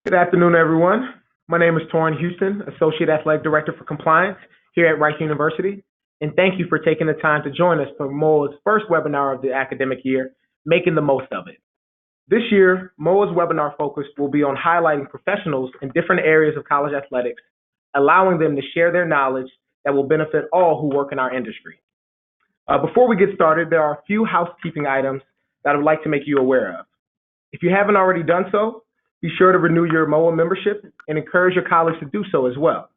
Good afternoon, everyone. My name is Torrin Houston, Associate Athletic Director for Compliance here at Rice University, and thank you for taking the time to join us for MOAA's first webinar of the academic year, Making the Most of It. This year, MOAA's webinar focus will be on highlighting professionals in different areas of college athletics, allowing them to share their knowledge that will benefit all who work in our industry. Before we get started, there are a few housekeeping items that I would like to make you aware of. If you haven't already done so, be sure to renew your MOAA membership and encourage your colleagues to do so as well.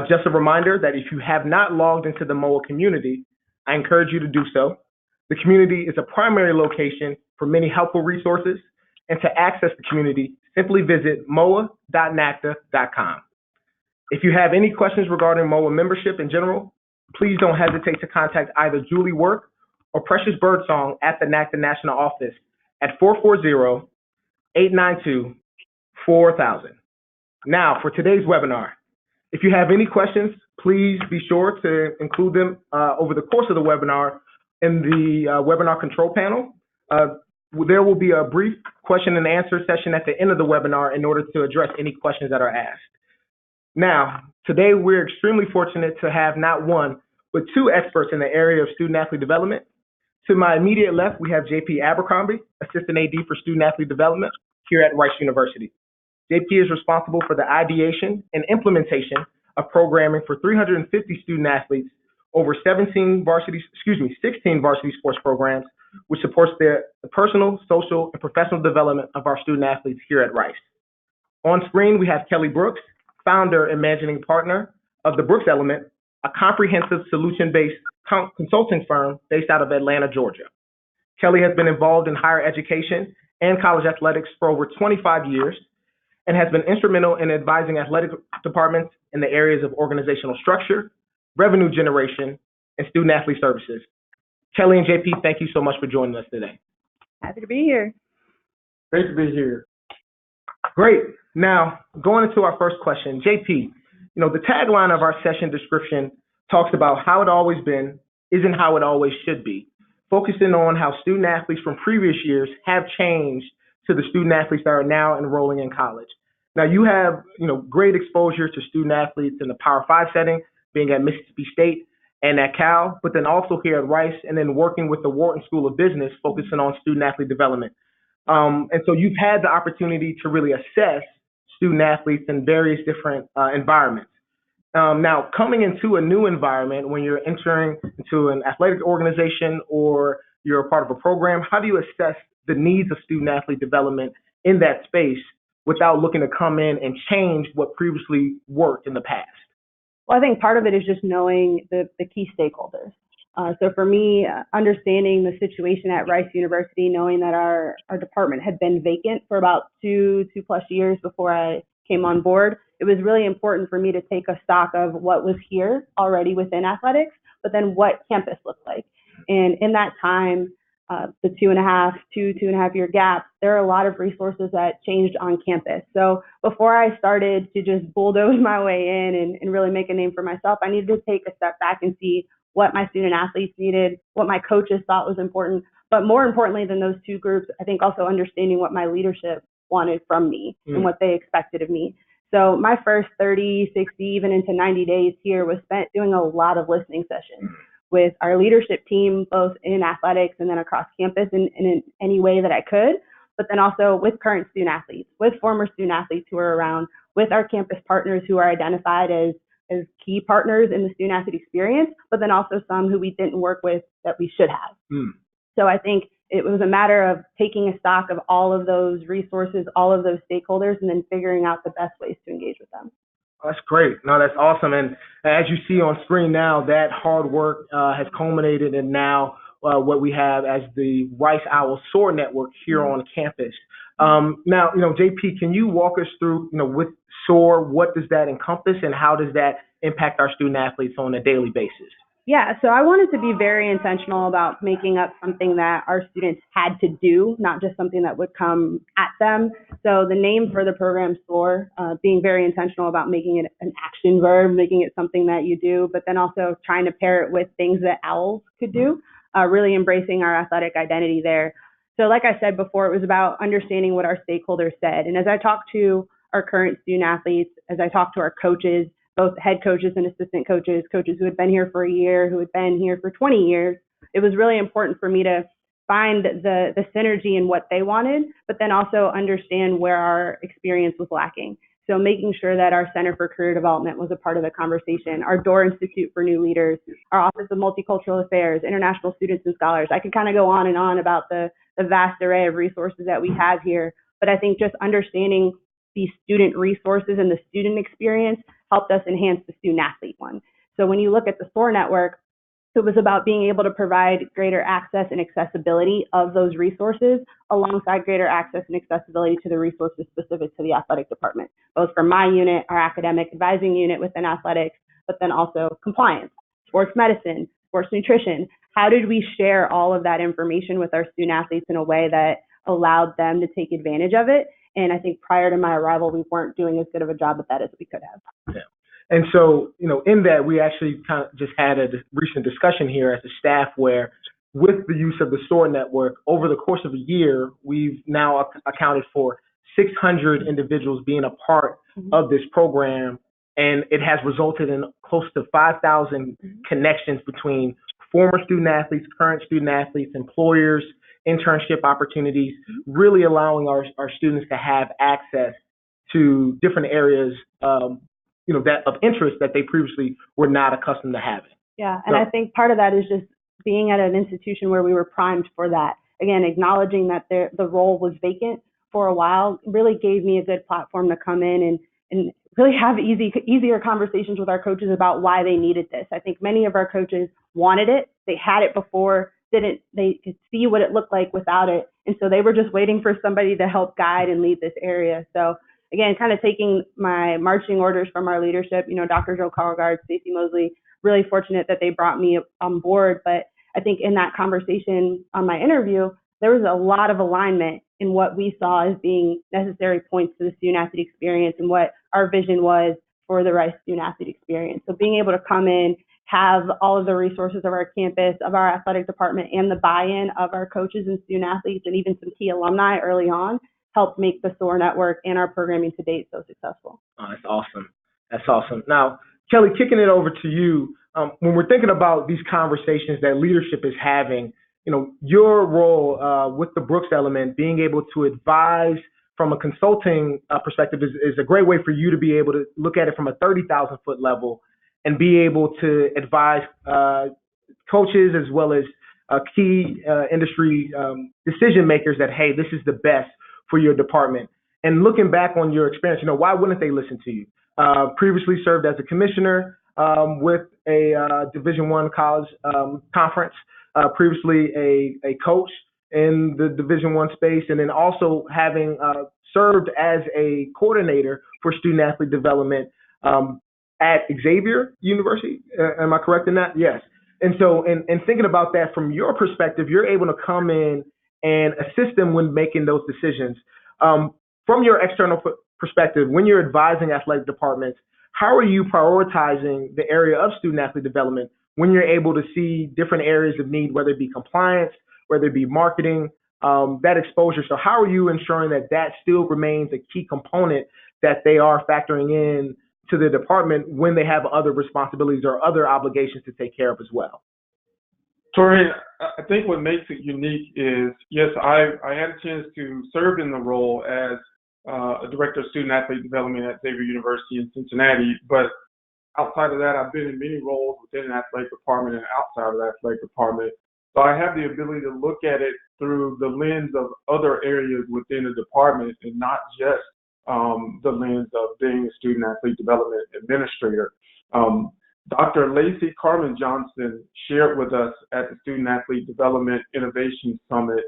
Just a reminder that if you have not logged into the MOAA community, I encourage you to do so. The community is a primary location for many helpful resources, and to access the community, simply visit moa.nacta.com. If you have any questions regarding MOAA membership in general, please don't hesitate to contact either Julie Work or Precious Birdsong at the NACTA National Office at 440-892-4000. Now, for today's webinar, if you have any questions, please be sure to include them over the course of the webinar in the webinar control panel. There will be a brief question and answer session at the end of the webinar in order to address any questions that are asked. Now, today we're extremely fortunate to have not one, but two experts in the area of student-athlete development. To my immediate left, we have JP Abercrombie, Assistant AD for Student-Athlete Development here at Rice University. JP is responsible for the ideation and implementation of programming for 350 student-athletes over 16 varsity sports programs, which supports the personal, social, and professional development of our student-athletes here at Rice. On screen, we have Kelly Brooks, founder and managing partner of the Brooks Element, a comprehensive solution-based consulting firm based out of Atlanta, Georgia. Kelly has been involved in higher education and college athletics for over 25 years and has been instrumental in advising athletic departments in the areas of organizational structure, revenue generation, and student-athlete services. Kelly and JP, thank you so much for joining us today. Happy to be here. Great to be here. Great. Now, going into our first question, JP, the tagline of our session description talks about how it always been isn't how it always should be, focusing on how student athletes from previous years have changed to the student athletes that are now enrolling in college. Now, you have, great exposure to student athletes in the Power 5 setting, being at Mississippi State and at Cal, but then also here at Rice, and then working with the Wharton School of Business, focusing on student athlete development. And so you've had the opportunity to really assess student athletes in various different environments. Now, coming into a new environment, when you're entering into an athletic organization or you're a part of a program, how do you assess the needs of student-athlete development in that space without looking to come in and change what previously worked in the past? Well, I think part of it is just knowing the key stakeholders. So for me, understanding the situation at Rice University, knowing that our department had been vacant for about two plus years before I came on board, it was really important for me to take a stock of what was here already within athletics, but then what campus looked like. And in that time, the two and a half year gap, there are a lot of resources that changed on campus. So before I started to just bulldoze my way in and really make a name for myself, I needed to take a step back and see what my student athletes needed, what my coaches thought was important, but more importantly than those two groups, I think also understanding what my leadership wanted from me and what they expected of me. So my first 30, 60, even into 90 days here was spent doing a lot of listening sessions with our leadership team, both in athletics and then across campus in any way that I could, but then also with current student athletes, with former student athletes who are around, with our campus partners who are identified as key partners in the student athlete experience, but then also some who we didn't work with that we should have. So I think it was a matter of taking a stock of all of those resources, all of those stakeholders, and then figuring out the best ways to engage with them. That's great. No, that's awesome. And as you see on screen now, that hard work has culminated in now what we have as the Rice Owl SOAR Network here on campus. Now, JP, can you walk us through, with SOAR, what does that encompass and how does that impact our student athletes on a daily basis? Yeah, so I wanted to be very intentional about making up something that our students had to do, not just something that would come at them. So the name for the program, SOAR, being very intentional about making it an action verb, making it something that you do, but then also trying to pair it with things that owls could do, really embracing our athletic identity there. So like I said before, it was about understanding what our stakeholders said. And as I talked to our current student athletes, as I talked to our coaches, both head coaches and assistant coaches, coaches who had been here for a year, who had been here for 20 years, it was really important for me to find the synergy in what they wanted, but then also understand where our experience was lacking. So making sure that our Center for Career Development was a part of the conversation, our Door Institute for New Leaders, our Office of Multicultural Affairs, International Students and Scholars. I could kind of go on and on about the vast array of resources that we have here, but I think just understanding these student resources and the student experience helped us enhance the student athlete one. So when you look at the SOAR network, it was about being able to provide greater access and accessibility of those resources alongside greater access and accessibility to the resources specific to the athletic department, both for my unit, our academic advising unit within athletics, but then also compliance, sports medicine, sports nutrition. How did we share all of that information with our student athletes in a way that allowed them to take advantage of it? And I think prior to my arrival, we weren't doing as good of a job at that as we could have. Yeah. And so, in that, we actually kind of just had a recent discussion here as a staff where, with the use of the SOAR network, over the course of a year, we've now accounted for 600 individuals being a part of this program, and it has resulted in close to 5,000 connections between former student athletes, current student athletes, employers, internship opportunities, really allowing our students to have access to different areas that of interest that they previously were not accustomed to having. Yeah, and I think part of that is just being at an institution where we were primed for that. Again, acknowledging that the role was vacant for a while really gave me a good platform to come in and really have easier conversations with our coaches about why they needed this. I think many of our coaches wanted it. They had it before, they could see what it looked like without it. And so they were just waiting for somebody to help guide and lead this area. So again, kind of taking my marching orders from our leadership, Dr. Joe Carlgard, Stacey Mosley, really fortunate that they brought me on board. But I think in that conversation on my interview, there was a lot of alignment in what we saw as being necessary points to the student athlete experience and what our vision was for the Rice student athlete experience. So being able to come in, have all of the resources of our campus, of our athletic department, and the buy-in of our coaches and student athletes, and even some key alumni early on, helped make the SOAR network and our programming to date so successful. Oh, that's awesome. That's awesome. Now, Kelly, kicking it over to you, when we're thinking about these conversations that leadership is having, your role with the Brooks element, being able to advise from a consulting perspective is a great way for you to be able to look at it from a 30,000-foot level and be able to advise coaches as well as key industry decision makers that, hey, this is the best for your department. And looking back on your experience, why wouldn't they listen to you? Previously served as a commissioner with a Division I college conference, previously a coach in the Division I space, and then also having served as a coordinator for student athlete development at Xavier University. Am I correct in that? Yes. And so, in thinking about that from your perspective, you're able to come in and assist them when making those decisions. From your external perspective, when you're advising athletic departments, how are you prioritizing the area of student athlete development when you're able to see different areas of need, whether it be compliance, whether it be marketing, that exposure? So how are you ensuring that still remains a key component that they are factoring in to the department when they have other responsibilities or other obligations to take care of as well? Tori, I think what makes it unique is, yes, I had a chance to serve in the role as a director of student athlete development at Xavier University in Cincinnati, but outside of that, I've been in many roles within the athletic department and outside of the athletic department. So I have the ability to look at it through the lens of other areas within the department and not just the lens of being a student athlete development administrator. Dr. Lacey Carmen Johnson shared with us at the Student Athlete Development Innovation Summit,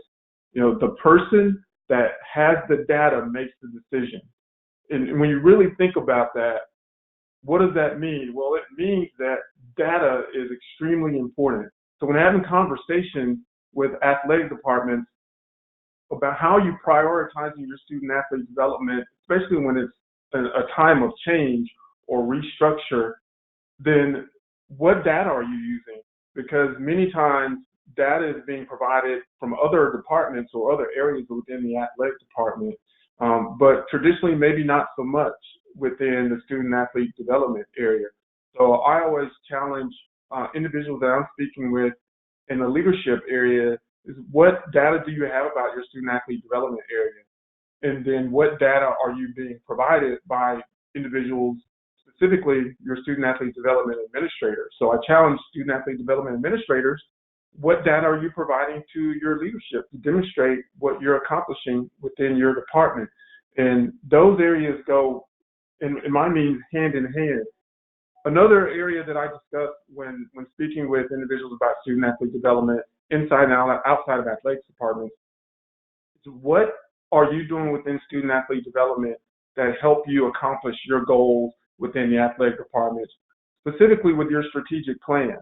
the person that has the data makes the decision. And when you really think about that, what does that mean? Well, it means that data is extremely important. So when having conversations with athletic departments about how you prioritizing your student athlete development, especially when it's a time of change or restructure, then what data are you using? Because many times data is being provided from other departments or other areas within the athletic department, but traditionally maybe not so much within the student athlete development area. So I always challenge individuals that I'm speaking with in the leadership area is what data do you have about your student athlete development area? And then what data are you being provided by individuals, specifically your student athlete development administrators? So I challenge student athlete development administrators, what data are you providing to your leadership to demonstrate what you're accomplishing within your department? And those areas go, in my means, hand in hand. Another area that I discuss when speaking with individuals about student athlete development inside and outside of athletics departments is what are you doing within student athlete development that help you accomplish your goals within the athletic departments, specifically with your strategic plan.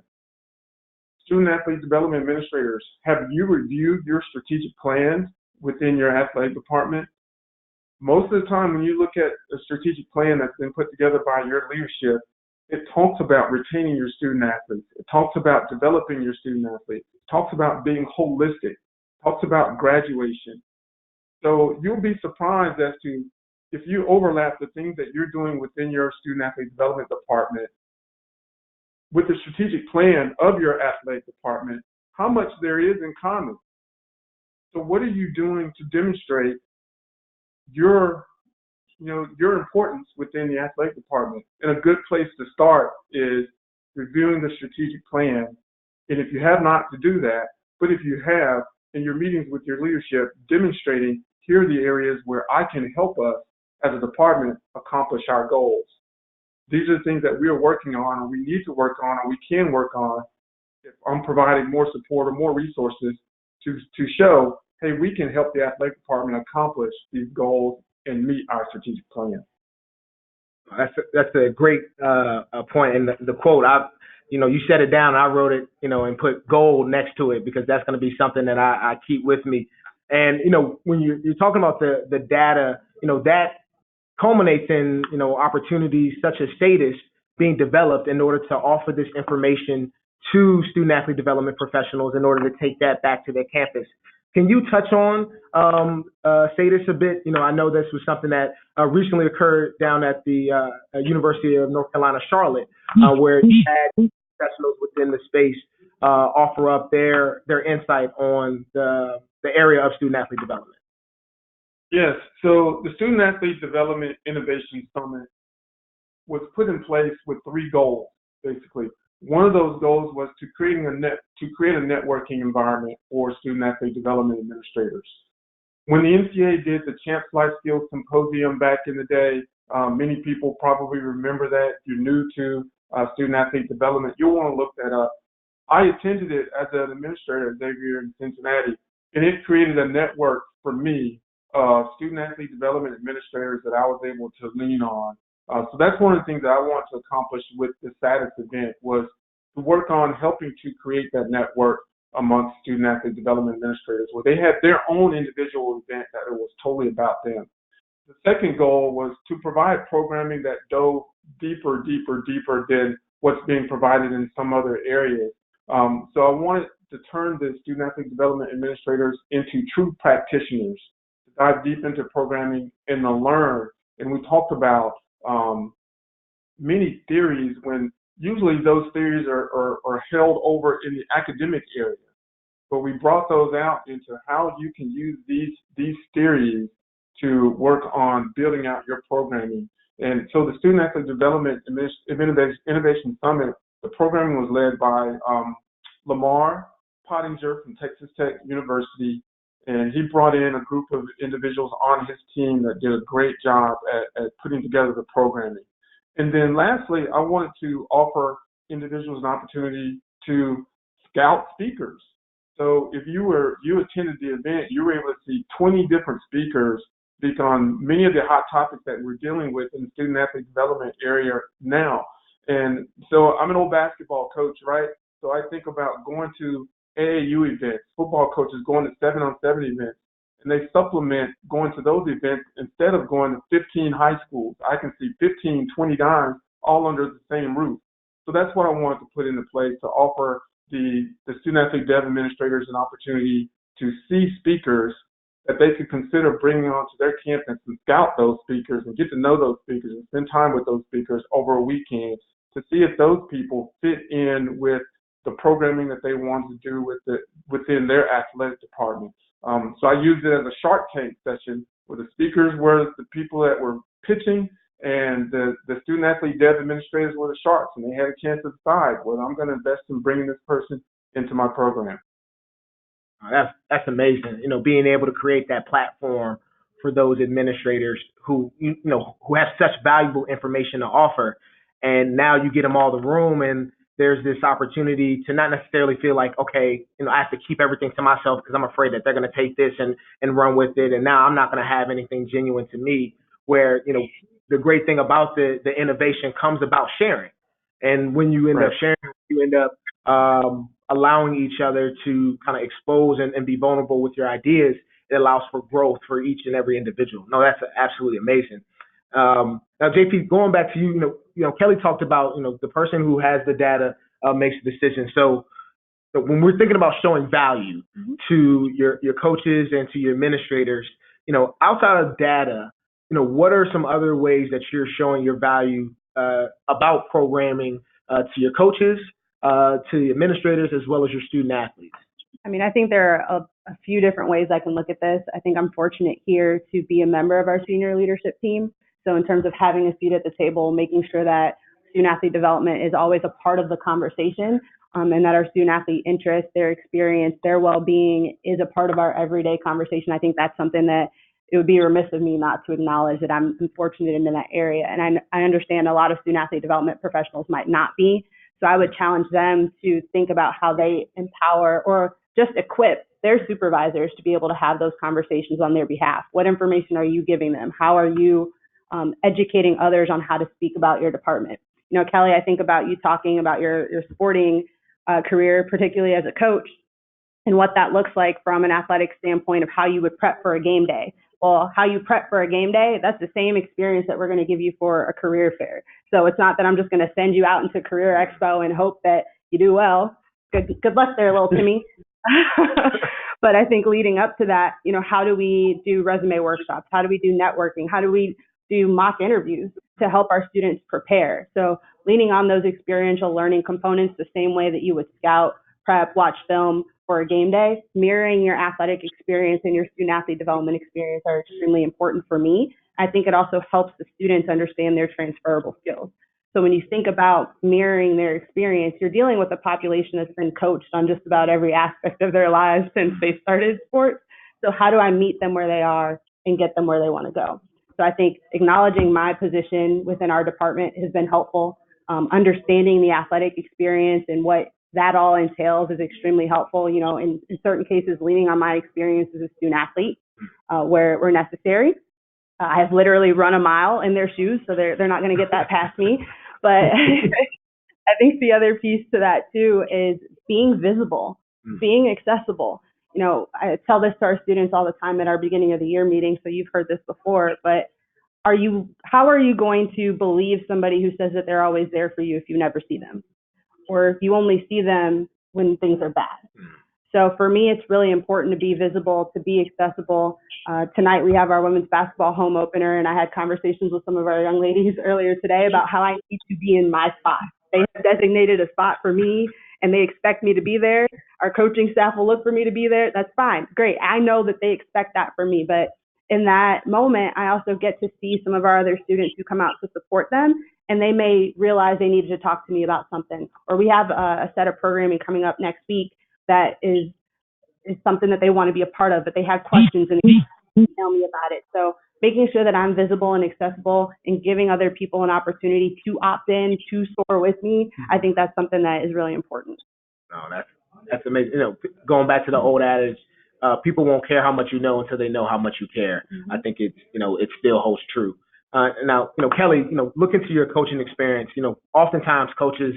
Student athlete development administrators, have you reviewed your strategic plans within your athletic department? Most of the time when you look at a strategic plan that's been put together by your leadership, it talks about retaining your student athletes. It talks about developing your student athletes. It talks about being holistic. It talks about graduation. So you'll be surprised as to if you overlap the things that you're doing within your student athlete development department with the strategic plan of your athletic department, how much there is in common. So what are you doing to demonstrate your importance within the athletic department? And a good place to start is reviewing the strategic plan. And if you have not to do that, but if you have, in your meetings with your leadership, demonstrating here are the areas where I can help us as a department accomplish our goals. These are the things that we are working on, or we need to work on, or we can work on if I'm providing more support or more resources to show, hey, we can help the athletic department accomplish these goals and meet our strategic plan. That's a great point. And the quote, you said it down, I wrote it, and put gold next to it because that's going to be something that I keep with me. And, when you're talking about the data, that culminates in, opportunities such as status being developed in order to offer this information to student athlete development professionals in order to take that back to their campus. Can you touch on status a bit? I know this was something that recently occurred down at the University of North Carolina, Charlotte, where you had professionals within the space offer up their insight on the area of student athlete development. Yes, so the Student Athlete Development Innovation Summit was put in place with 3 goals, basically. One of those goals was to create a networking environment for student athlete development administrators. When the NCAA did the Champs Life Skills Symposium back in the day, many people probably remember that. If you're new to student athlete development, you'll want to look that up. I attended it as an administrator at Xavier in Cincinnati, and it created a network for me of student athlete development administrators that I was able to lean on. So that's one of the things that I want to accomplish with the status event was to work on helping to create that network amongst student athlete development administrators where they had their own individual event that it was totally about them. The second goal was to provide programming that dove deeper than what's being provided in some other areas. So I wanted to turn the student athlete development administrators into true practitioners, to dive deep into programming and to learn. And we talked about many theories when usually those theories are held over in the academic area. But we brought those out into how you can use these theories to work on building out your programming. And so the Student Athlete Development Innovation Summit, the programming was led by Lamar Pottinger from Texas Tech University, and he brought in a group of individuals on his team that did a great job at putting together the programming. And then lastly, I wanted to offer individuals an opportunity to scout speakers. So if you attended the event, you were able to see 20 different speakers speak on many of the hot topics that we're dealing with in the student athlete development area now. And so I'm an old basketball coach, right? So I think about going to AAU events, football coaches going to 7-on-7 events, and they supplement going to those events instead of going to 15 high schools. I can see 15, 20 dimes all under the same roof. So that's what I wanted to put into place to offer the student athlete dev administrators an opportunity to see speakers that they could consider bringing onto their campus and scout those speakers and get to know those speakers and spend time with those speakers over a weekend to see if those people fit in with the programming that they want to do within their athletic department. So I used it as a Shark Tank session where the speakers were the people that were pitching and the student athlete dev administrators were the sharks, and they had a chance to decide whether I'm going to invest in bringing this person into my program. That's amazing. Being able to create that platform for those administrators who who have such valuable information to offer, and now you get them all the room, and there's this opportunity to not necessarily feel like, okay, I have to keep everything to myself because I'm afraid that they're going to take this and run with it, and now I'm not going to have anything genuine to me. Where the great thing about the innovation comes about sharing, and when you end up sharing, you end up allowing each other to kind of expose and be vulnerable with your ideas. It allows for growth for each and every individual. No, that's absolutely amazing. Now, JP, going back to you, Kelly talked about, the person who has the data makes the decision. So when we're thinking about showing value to your coaches and to your administrators, outside of data, what are some other ways that you're showing your value about programming to your coaches, to the administrators, as well as your student athletes? I mean, I think there are a few different ways I can look at this. I think I'm fortunate here to be a member of our senior leadership team. So in terms of having a seat at the table, making sure that student athlete development is always a part of the conversation, and that our student athlete interests, their experience, their well-being is a part of our everyday conversation. I think that's something that it would be remiss of me not to acknowledge that I'm fortunate in that area. And I understand a lot of student athlete development professionals might not be. So I would challenge them to think about how they empower or just equip their supervisors to be able to have those conversations on their behalf. What information are you giving them? How are you educating others on how to speak about your department? Kelly, I think about you talking about your sporting career, particularly as a coach, and what that looks like from an athletic standpoint of how you would prep for a game day. Well, how you prep for a game day, that's the same experience that we're going to give you for a career fair. So it's not that I'm just going to send you out into Career Expo and hope that you do well. Good luck there, little Timmy. But I think leading up to that, how do we do resume workshops? How do we do networking? How do we do mock interviews to help our students prepare? So leaning on those experiential learning components the same way that you would scout, prep, watch film for a game day, mirroring your athletic experience and your student athlete development experience are extremely important for me. I think it also helps the students understand their transferable skills. So when you think about mirroring their experience, you're dealing with a population that's been coached on just about every aspect of their lives since they started sports. So how do I meet them where they are and get them where they want to go? So I think acknowledging my position within our department has been helpful. Understanding the athletic experience and what that all entails is extremely helpful. In certain cases, leaning on my experience as a student athlete where necessary. I have literally run a mile in their shoes, so they're not going to get that past me. But I think the other piece to that too is being visible, being accessible. I tell this to our students all the time at our beginning of the year meeting, so you've heard this before, but how are you going to believe somebody who says that they're always there for you if you never see them? Or if you only see them when things are bad? So for me, it's really important to be visible, to be accessible. Tonight we have our women's basketball home opener, and I had conversations with some of our young ladies earlier today about how I need to be in my spot. They have designated a spot for me, and they expect me to be there. Our coaching staff will look for me to be there. That's fine. Great. I know that they expect that from me. But in that moment, I also get to see some of our other students who come out to support them, and they may realize they needed to talk to me about something. Or we have a set of programming coming up next week that is something that they want to be a part of, but they have questions and they tell me about it. So making sure that I'm visible and accessible and giving other people an opportunity to opt in, to soar with me, I think that's something that is really important. No, that's amazing. Going back to the old adage, people won't care how much you know until they know how much you care. I think it still holds true. Now, Kelly, look into your coaching experience. Oftentimes coaches,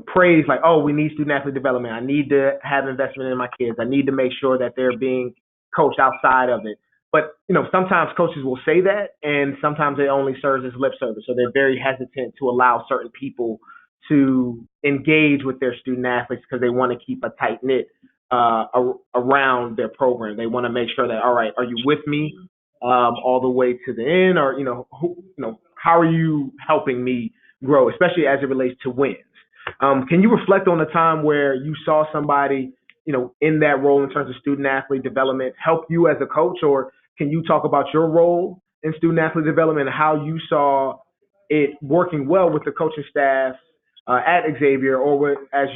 praise like, oh, we need student athlete development. I need to have investment in my kids. I need to make sure that they're being coached outside of it. But, sometimes coaches will say that, and sometimes it only serves as lip service. So they're very hesitant to allow certain people to engage with their student athletes because they want to keep a tight knit around their program. They want to make sure that, all right, are you with me all the way to the end, or how are you helping me grow, especially as it relates to wins? Can you reflect on the time where you saw somebody, in that role in terms of student athlete development help you as a coach, or can you talk about your role in student athlete development and how you saw it working well with the coaching staff at Xavier, or as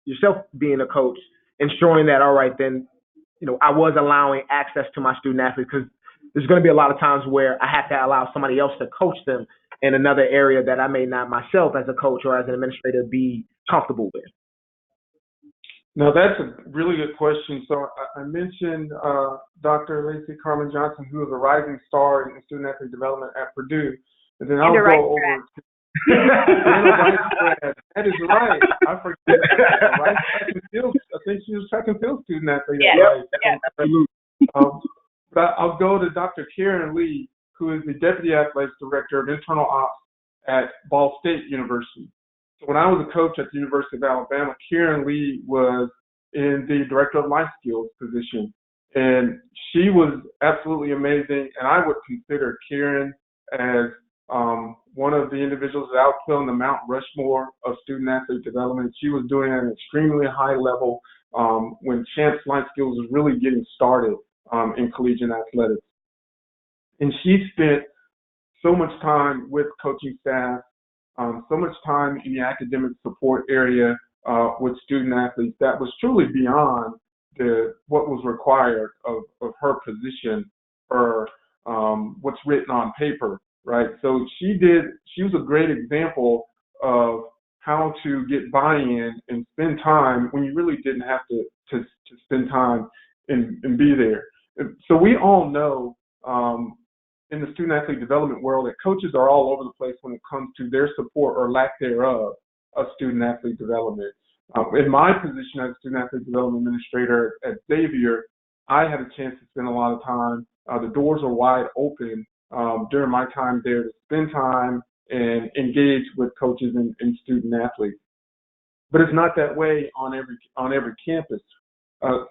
yourself being a coach, ensuring that, all right, then, I was allowing access to my student athletes, because there's going to be a lot of times where I have to allow somebody else to coach them in another area that I may not myself as a coach or as an administrator be comfortable with. No, that's a really good question. So I mentioned Dr. Lacey Carmen Johnson, who is a rising star in student athlete development at Purdue. And then I'll go over to that is right. I forget. Right? I think she was track and field student athlete. Yeah. Absolutely. But I'll go to Dr. Karen Lee, who is the Deputy Athletics Director of Internal Ops at Ball State University. So when I was a coach at the University of Alabama, Karen Lee was in the Director of Life Skills position. And she was absolutely amazing. And I would consider Karen as one of the individuals that I would put on the Mount Rushmore of student athlete development. She was doing at an extremely high level when Champs Life Skills was really getting started in collegiate athletics. And she spent so much time with coaching staff, so much time in the academic support area with student athletes that was truly beyond what was required of her position or what's written on paper, right? So she was a great example of how to get buy-in and spend time when you really didn't have to spend time and be there. So we all know in the student athlete development world that coaches are all over the place when it comes to their support or lack thereof of student athlete development. In my position as student athlete development administrator at Xavier, I had a chance to spend a lot of time. The doors are wide open during my time there to spend time and engage with coaches and student athletes. But it's not that way on every campus.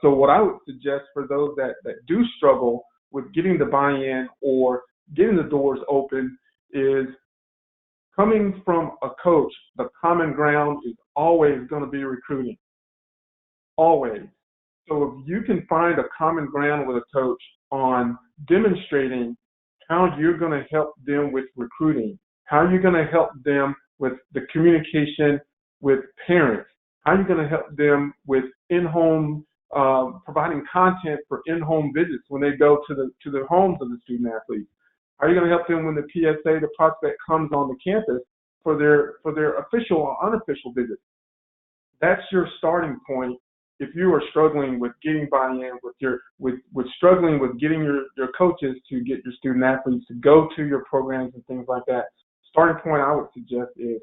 So what I would suggest for those that do struggle with getting the buy-in or getting the doors open is coming from a coach. The common ground is always going to be recruiting. Always. So if you can find a common ground with a coach on demonstrating how you're going to help them with recruiting, how you're going to help them with the communication with parents, how you're going to help them with in-home providing content for in-home visits when they go to the homes of the student athletes. How are you going to help them when the PSA, the prospect, comes on the campus for their official or unofficial visits? That's your starting point. If you are struggling with getting buy-in, with struggling with getting your coaches to get your student athletes to go to your programs and things like that, starting point I would suggest is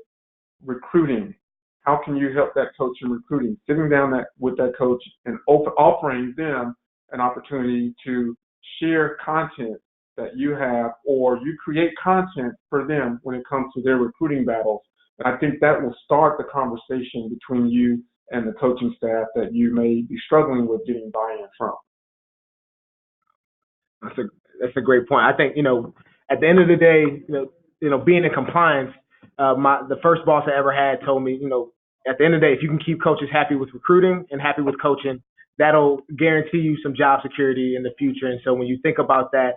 recruiting. How can you help that coach in recruiting? Sitting down with that coach and offering them an opportunity to share content that you have, or you create content for them when it comes to their recruiting battles. And I think that will start the conversation between you and the coaching staff that you may be struggling with getting buy-in from. That's a great point. I think, at the end of the day, being in compliance, the first boss I ever had told me, at the end of the day, if you can keep coaches happy with recruiting and happy with coaching, that'll guarantee you some job security in the future. And so when you think about that,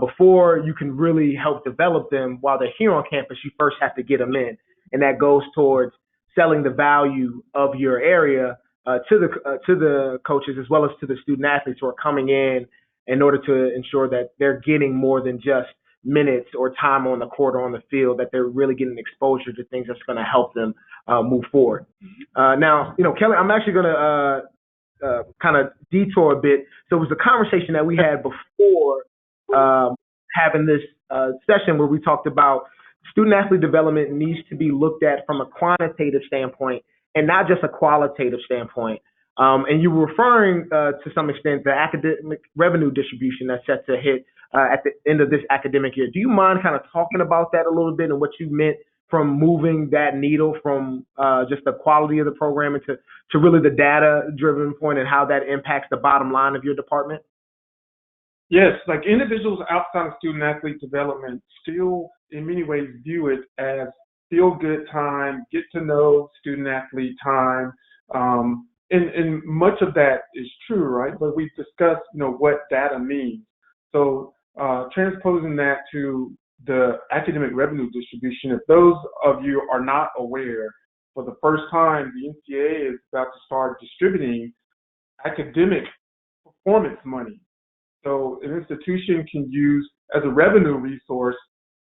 before you can really help develop them while they're here on campus, you first have to get them in. And that goes towards selling the value of your area to the coaches as well as to the student athletes who are coming in order to ensure that they're getting more than just minutes or time on the court or on the field, that they're really getting exposure to things that's going to help them move forward. Now, Kelly, I'm actually going to kind of detour a bit. So it was a conversation that we had before having this session where we talked about student athlete development needs to be looked at from a quantitative standpoint and not just a qualitative standpoint. And you were referring to some extent the academic revenue distribution that's set to hit at the end of this academic year. Do you mind kind of talking about that a little bit and what you meant from moving that needle from just the quality of the program into to really the data-driven point and how that impacts the bottom line of your department? Yes, like individuals outside of student athlete development still in many ways view it as feel good time, get to know student athlete time. And much of that is true, right? But we've discussed, what data means. So transposing that to the academic revenue distribution, if those of you are not aware, for the first time, the NCAA is about to start distributing academic performance money. So an institution can use as a revenue resource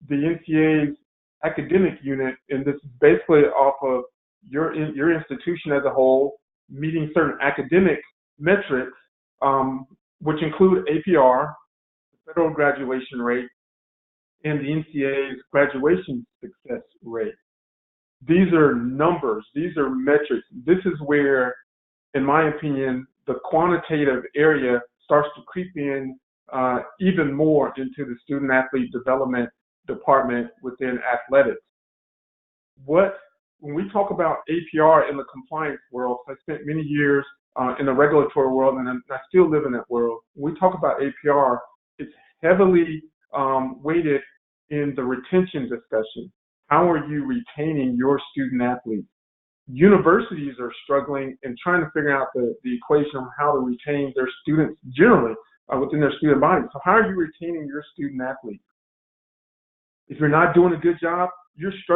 the NCAA's academic unit, and this is basically off of your institution as a whole meeting certain academic metrics, which include APR, the federal graduation rate, and the NCAA's graduation success rate. These are numbers. These are metrics. This is where, in my opinion, the quantitative area starts to creep in even more into the student athlete development department within athletics. When we talk about APR in the compliance world, I spent many years in the regulatory world, and I still live in that world. When we talk about APR, it's heavily weighted in the retention discussion. How are you retaining your student athletes? Universities are struggling and trying to figure out the equation on how to retain their students generally within their student body. So how are you retaining your student athletes? If you're not doing a good job, you're going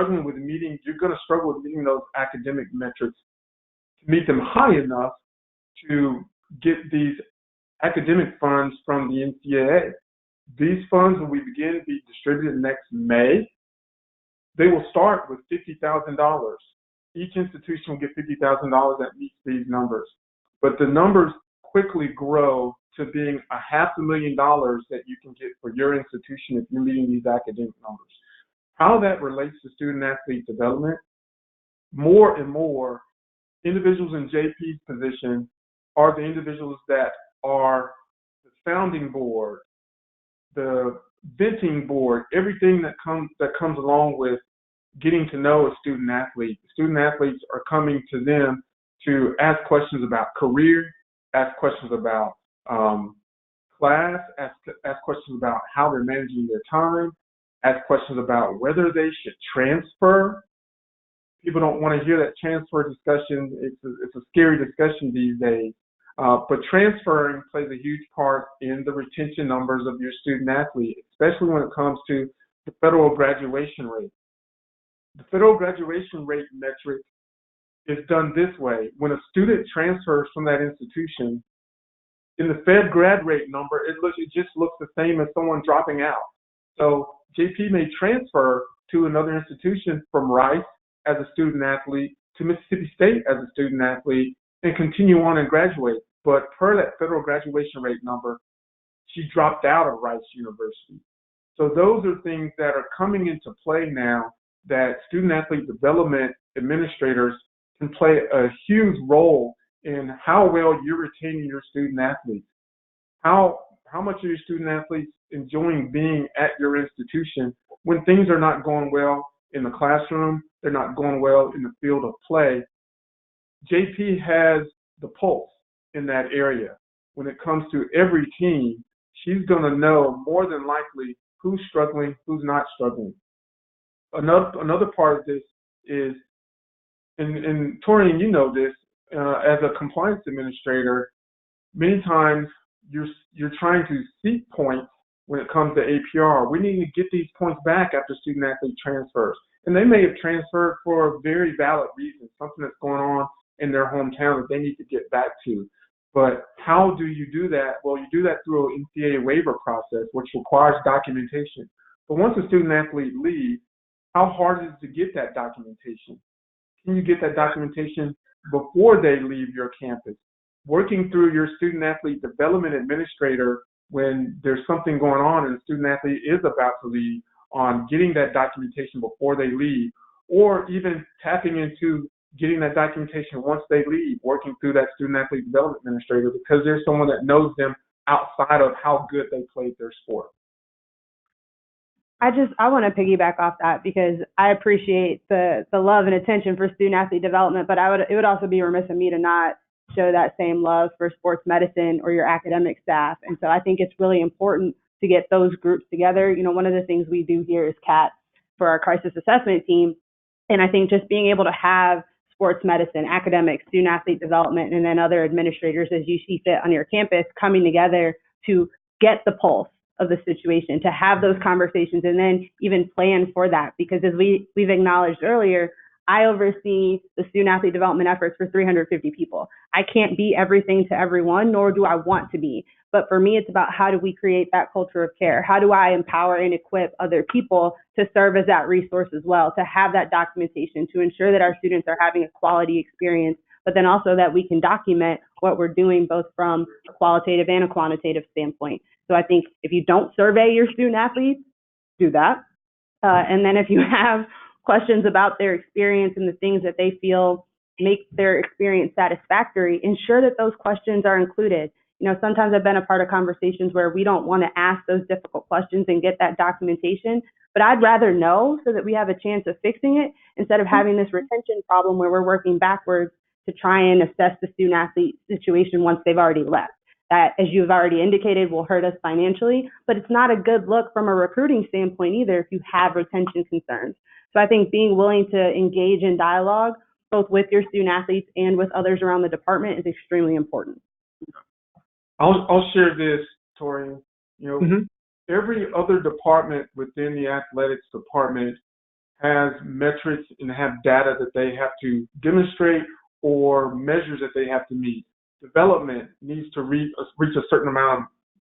to struggle with meeting those academic metrics to meet them high enough to get these academic funds from the NCAA. These funds, when we begin to be distributed next May, they will start with $50,000. Each institution will get $50,000 that meets these numbers. But the numbers quickly grow to being $500,000 that you can get for your institution if you're meeting these academic numbers. How that relates to student athlete development, more and more individuals in JP's position are the individuals that are the founding board, the venting board, everything that comes along with getting to know a student athlete. Student athletes are coming to them to ask questions about career, ask questions about class, ask questions about how they're managing their time, ask questions about whether they should transfer. People don't want to hear that transfer discussion. It's a scary discussion these days. But transferring plays a huge part in the retention numbers of your student athlete, especially when it comes to the federal graduation rate. The federal graduation rate metric is done this way. When a student transfers from that institution, in the Fed grad rate number, it just looks the same as someone dropping out. So JP may transfer to another institution from Rice as a student athlete to Mississippi State as a student athlete and continue on and graduate. But per that federal graduation rate number, she dropped out of Rice University. So those are things that are coming into play now that student athlete development administrators can play a huge role in how well you're retaining your student athletes. How much are your student athletes enjoying being at your institution when things are not going well in the classroom, they're not going well in the field of play? JP has the pulse in that area. When it comes to every team, she's going to know more than likely who's struggling, who's not struggling. Another part of this is, and Torian, you know this, as a compliance administrator, many times you're trying to seek points when it comes to APR. We need to get these points back after student athlete transfers. And they may have transferred for a very valid reason, something that's going on in their hometown that they need to get back to. But how do you do that? Well, you do that through an NCAA waiver process, which requires documentation. But once a student athlete leaves, how hard is it to get that documentation? Can you get that documentation before they leave your campus? Working through your student athlete development administrator when there's something going on and the student athlete is about to leave, on getting that documentation before they leave, or even tapping into getting that documentation once they leave, working through that student athlete development administrator because there's someone that knows them outside of how good they played their sport. I want to piggyback off that because I appreciate the love and attention for student athlete development, but it would also be remiss of me to not show that same love for sports medicine or your academic staff. And so I think it's really important to get those groups together. You know, one of the things we do here is CAT for our crisis assessment team. And I think just being able to have sports medicine, academics, student athlete development, and then other administrators as you see fit on your campus coming together to get the pulse of the situation, to have those conversations and then even plan for that. Because as we've acknowledged earlier, I oversee the student athlete development efforts for 350 people. I can't be everything to everyone, nor do I want to be. But for me, it's about how do we create that culture of care? How do I empower and equip other people to serve as that resource as well, to have that documentation, to ensure that our students are having a quality experience, but then also that we can document what we're doing both from a qualitative and a quantitative standpoint. So I think if you don't survey your student athletes, do that. And then if you have questions about their experience and the things that they feel make their experience satisfactory, ensure that those questions are included. You know, sometimes I've been a part of conversations where we don't want to ask those difficult questions and get that documentation, but I'd rather know so that we have a chance of fixing it instead of having this retention problem where we're working backwards to try and assess the student athlete situation once they've already left. That, as you've already indicated, will hurt us financially, but it's not a good look from a recruiting standpoint either if you have retention concerns. So I think being willing to engage in dialogue, both with your student athletes and with others around the department, is extremely important. I'll share this, Tori. You know, every other department within the athletics department has metrics and have data that they have to demonstrate or measures that they have to meet. Development needs to reach a certain amount of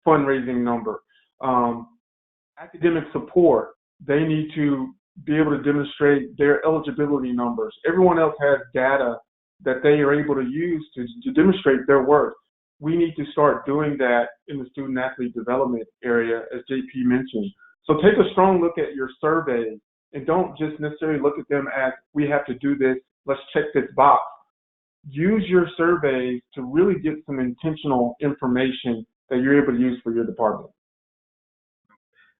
fundraising number. Academic support, they need to be able to demonstrate their eligibility numbers. Everyone else has data that they are able to use to demonstrate their worth. We need to start doing that in the student athlete development area, as JP mentioned. So take a strong look at your surveys and don't just necessarily look at them as we have to do this, let's check this box. Use your surveys to really get some intentional information that you're able to use for your department.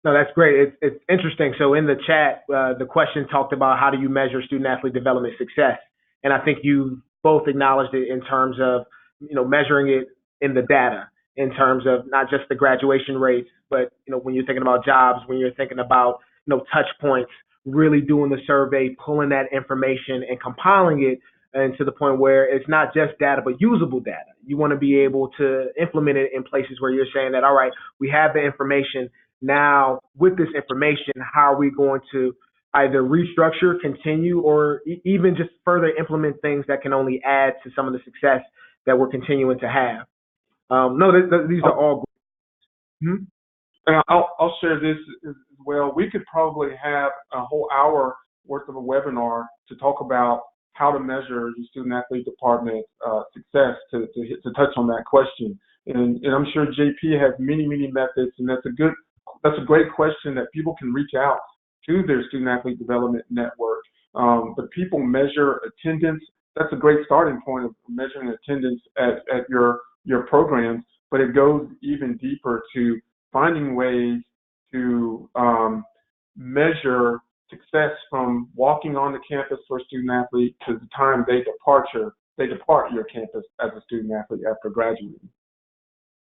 No, that's great. It's interesting. So in the chat, the question talked about how do you measure student athlete development success? And I think you both acknowledged it in terms of, you know, measuring it in the data, in terms of not just the graduation rates, but, you know, when you're thinking about jobs, when you're thinking about, you know, touch points, really doing the survey, pulling that information and compiling it, and to the point where it's not just data, but usable data. You want to be able to implement it in places where you're saying that, all right, we have the information. Now, with this information, how are we going to either restructure, continue, or even just further implement things that can only add to some of the success that we're continuing to have? These are all great. And I'll share this as well. We could probably have a whole hour worth of a webinar to talk about how to measure your student athlete department success to touch on that question. And I'm sure JP has many methods, and that's a great question that people can reach out to their student athlete development network. But people measure attendance. That's a great starting point of measuring attendance at your programs, but it goes even deeper to finding ways to measure success from walking on the campus for a student athlete to the time they depart your campus as a student athlete after graduating.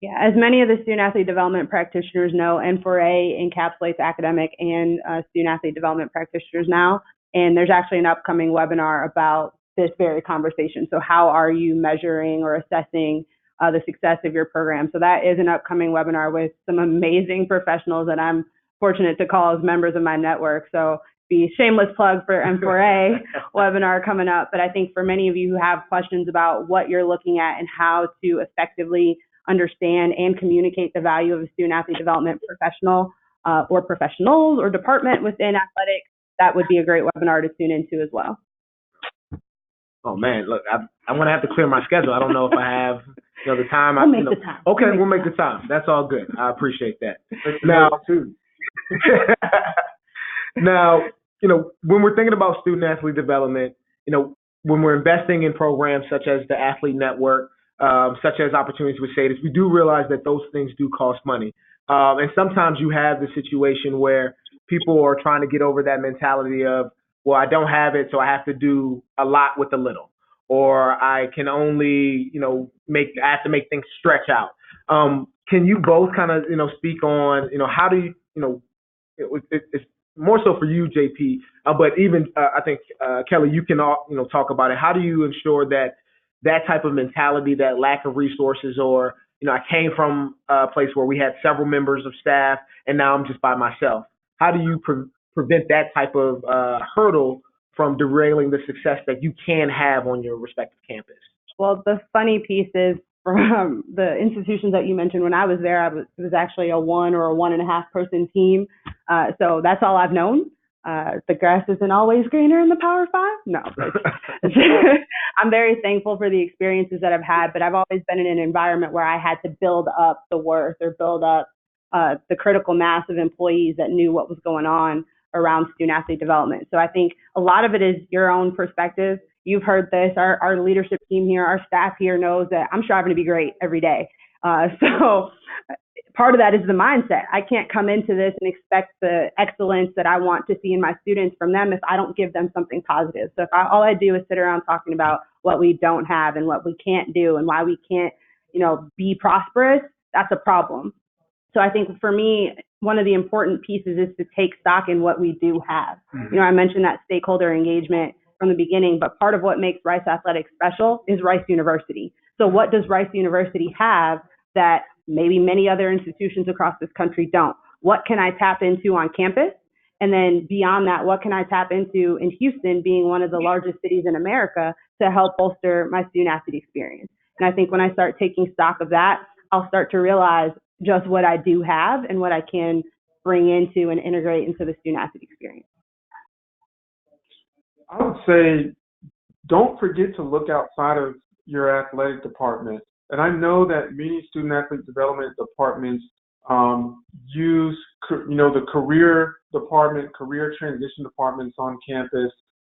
Yeah, as many of the student athlete development practitioners know, N4A encapsulates academic and student athlete development practitioners now, and there's actually an upcoming webinar about this very conversation. So how are you measuring or assessing the success of your program? So that is an upcoming webinar with some amazing professionals that I'm fortunate to call as members of my network. So be shameless plug for M4A webinar coming up. But I think for many of you who have questions about what you're looking at and how to effectively understand and communicate the value of a student athlete development professional or professionals or department within athletics, that would be a great webinar to tune into as well. Oh man, look, I'm gonna have to clear my schedule. I don't know if I have the time. We'll make the time. Okay, we'll make the time. That's all good. I appreciate that. Now, too. Now, when we're thinking about student athlete development, when we're investing in programs such as the Athlete Network, such as opportunities with SADS, we do realize that those things do cost money. And sometimes you have the situation where people are trying to get over that mentality of, well, I don't have it, so I have to do a lot with a little, or I can only, I have to make things stretch out. Can you both kind of, speak on, how do you, it's more so for you, JP, but even I think Kelly, you can talk about it. How do you ensure that that type of mentality, that lack of resources, or I came from a place where we had several members of staff, and now I'm just by myself. How do you prevent that type of hurdle from derailing the success that you can have on your respective campus? Well, the funny piece is from the institutions that you mentioned, when I was there, it was actually a 1 or a 1.5 person team. So that's all I've known. The grass isn't always greener in the Power Five. No, I'm very thankful for the experiences that I've had, but I've always been in an environment where I had to build up the worth or build up the critical mass of employees that knew what was going on around student athlete development. So I think a lot of it is your own perspective. You've heard this. Our leadership team here, our staff here knows that I'm striving to be great every day. So part of that is the mindset. I can't come into this and expect the excellence that I want to see in my students from them if I don't give them something positive. So if all I do is sit around talking about what we don't have and what we can't do and why we can't, be prosperous, that's a problem. So I think for me, one of the important pieces is to take stock in what we do have. Mm-hmm. I mentioned that stakeholder engagement from the beginning, but part of what makes Rice Athletics special is Rice University. So what does Rice University have that maybe many other institutions across this country don't? What can I tap into on campus? And then beyond that, what can I tap into in Houston, being one of the largest cities in America, to help bolster my student athlete experience? And I think when I start taking stock of that, I'll start to realize just what I do have and what I can bring into and integrate into the student athlete experience. I would say don't forget to look outside of your athletic department. And I know that many student athlete development departments use, the career department, career transition departments on campus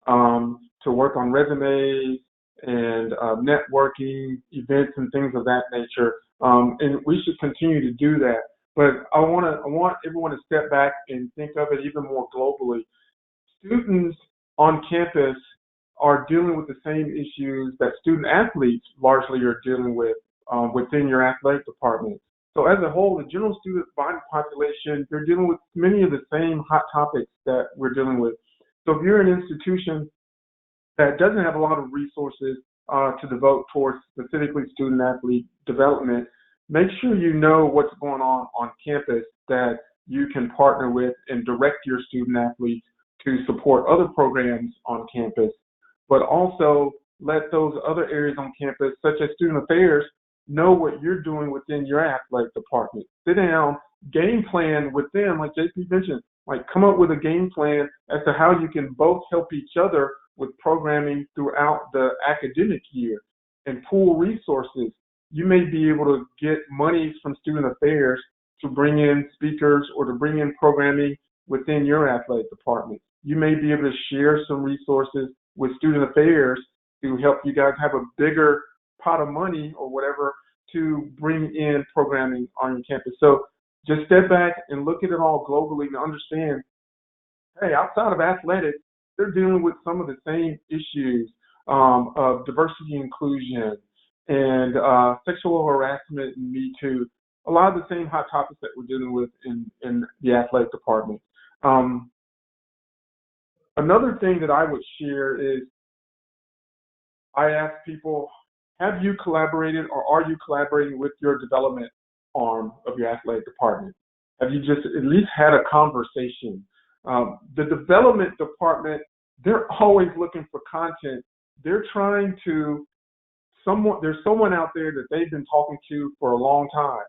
to work on resumes and networking events and things of that nature. And we should continue to do that. But I want everyone to step back and think of it even more globally. Students on campus are dealing with the same issues that student athletes largely are dealing with within your athletic department. So as a whole, the general student body population, they're dealing with many of the same hot topics that we're dealing with. So if you're an institution that doesn't have a lot of resources to devote towards specifically student athlete development, make sure you know what's going on campus that you can partner with and direct your student athletes to support other programs on campus, but also let those other areas on campus, such as student affairs, know what you're doing within your athletic department. Sit down, game plan with them, like JP mentioned, come up with a game plan as to how you can both help each other with programming throughout the academic year and pool resources. You may be able to get monies from student affairs to bring in speakers or to bring in programming within your athletic department. You may be able to share some resources with student affairs to help you guys have a bigger pot of money or whatever to bring in programming on your campus. So just step back and look at it all globally and understand, hey, outside of athletics, they're dealing with some of the same issues of diversity and inclusion and sexual harassment and Me Too, a lot of the same hot topics that we're dealing with in the athletic department. Another thing that I would share is I ask people, have you collaborated or are you collaborating with your development arm of your athletic department? Have you just at least had a conversation? The development department, they're always looking for content. They're trying to, there's someone out there that they've been talking to for a long time,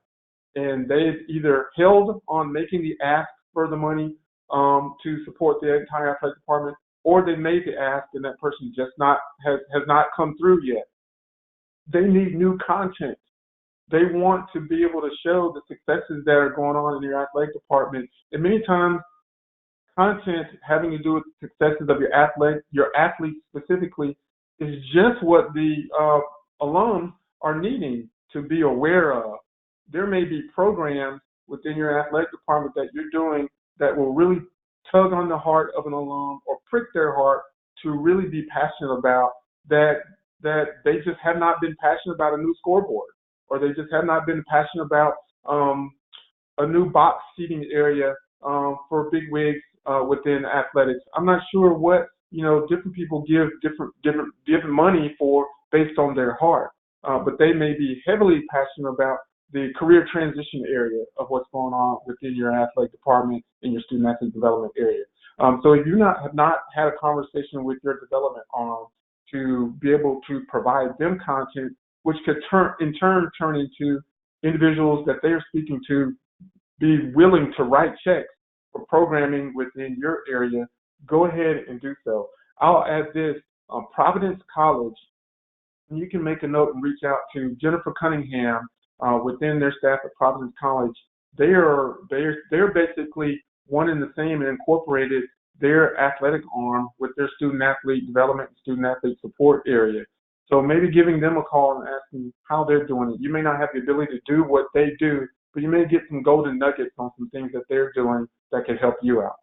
and they've either held on making the ask for the money to support the entire athletic department, or they made the ask and that person just has not come through yet. They need new content. They want to be able to show the successes that are going on in your athletic department. And many times, content having to do with the successes of your athletes specifically, is just what the alums are needing to be aware of. There may be programs within your athletic department that you're doing that will really tug on the heart of an alum or prick their heart to really be passionate about that they just have not been passionate about a new scoreboard, or they just have not been passionate about a new box seating area for big wigs within athletics. I'm not sure what different people give different money for based on their heart, but they may be heavily passionate about the career transition area of what's going on within your athletic department in your student athlete development area. So if you have not had a conversation with your development arm to be able to provide them content, which could in turn turn into individuals that they are speaking to be willing to write checks for programming within your area, go ahead and do so. I'll add this, Providence College, you can make a note and reach out to Jennifer Cunningham within their staff at Providence College. They're basically one and the same and incorporated their athletic arm with their student athlete development and student athlete support area. So maybe giving them a call and asking how they're doing it. You may not have the ability to do what they do, but you may get some golden nuggets on some things that they're doing that can help you out.